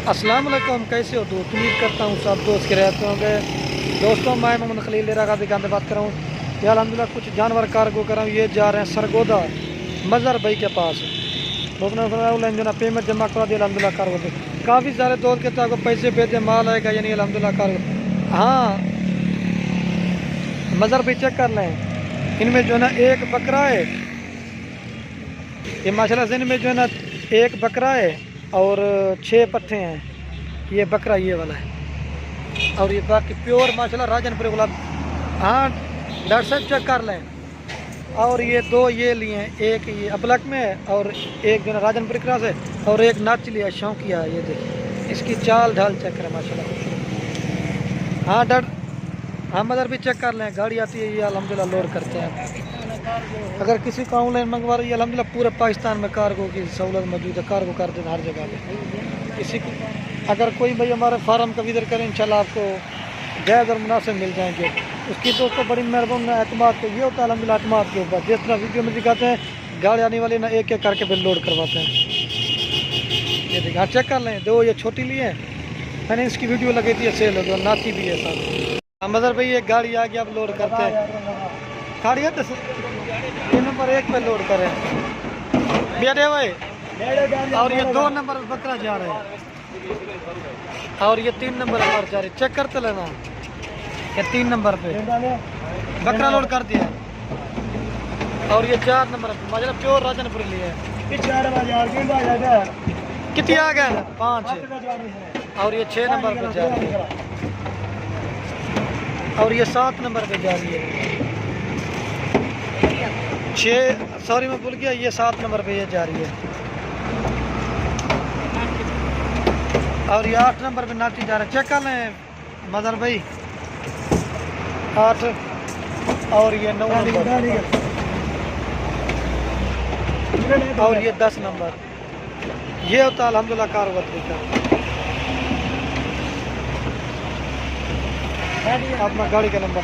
अस्सलाम वालेकुम, कैसे हो दोस्त? उम्मीद करता हूँ सब दोस्त के रहते होंगे। दोस्तों, मैं मोहम्मद खलील रगा दिखाने बात कर रहा हूँ। ये अल्हम्दुलिल्लाह कुछ जानवर कार्गो कर रहा हूँ। ये जा रहे हैं सरगोदा मज़र भाई के पास। जो ना पेमेंट जमा करा दिया अल्हम्दुलिल्लाह कार्गो से। काफ़ी सारे दोस्त कहते हैं आपको पैसे भेजे माल आएगा यानी अल्हम्दुलिल्लाह कार्गो। हाँ, मज़र भाई चेक कर लें। इनमें जो है ना एक बकरा है, ये माशाल्लाह से इनमें जो है ना एक बकरा है और 6 पट्ठे हैं। ये बकरा ये वाला है और ये बाकी प्योर माशाल्लाह राजनपुरी गुलाब। हाँ डॉक्टर साहब चेक कर लें। और ये 2 ये लिए हैं, एक ये अबलक में है और एक जो है राजनपुरी क्रॉस है और एक नाच लिया शौकिया है। ये देखिए इसकी चाल ढाल चेक करें माशाल्लाह। हाँ डॉक्टर, हाँ मदर भी चेक कर लें। गाड़ी आती है, ये अल्हम्दुलिल्लाह लोड करते हैं। अगर किसी को ऑनलाइन मंगवा रही है अल्हम्दुलिल्लाह पूरे पाकिस्तान में कार्गो की सहूलत मौजूद है। कार्गो कर देना हर जगह पे। किसी को अगर कोई भाई हमारे फार्म का विजिट करें इंशाल्लाह आपको जायज़ और मुनासिब मिल जाएंगे। उसकी दोस्तों बड़ी मेहरबानी एतमाद को ये होता है अल्हम्दुलिल्लाह एतमाद के ऊपर। जिस तरह वीडियो में दिखाते हैं गाड़ी आने वाली ना एक एक करके बिल लोड करवाते हैं। ये देखिए, हाँ चेक कर लें। 2 ये छोटी लिए हैं, मैंने इसकी वीडियो लगी थी, सेल हो गई। नाती भी है साथ। मदर भाई एक गाड़ी आ गई, अब लोड करते हैं। गाड़ी है 3 नंबर 1 पे लोड करें बेटे भाई। और ये 2 नंबर बकरा जा रहे हैं और ये 3 नंबर पर जा रहे। चेक करते लेना। ये 3 नंबर पे बकरा लोड कर दिया और ये 4 नंबर पे मतलब प्योर राजनपुरी लिए है। कितनी आ गए? 5 और ये 6 नंबर पे जा रही है और ये 7 नंबर पे जा रही है। 6 सॉरी मैं भूल गया, ये 7 नंबर पे ये जा रही है और ये 8 नंबर पे नाटी जा रहा है। चेक कर लें मदर भाई। 8 और ये 9 नंबर और ये 10 नंबर। ये होता अल्हम्दुलिल्लाह कारवत का। अपना गाड़ी का नंबर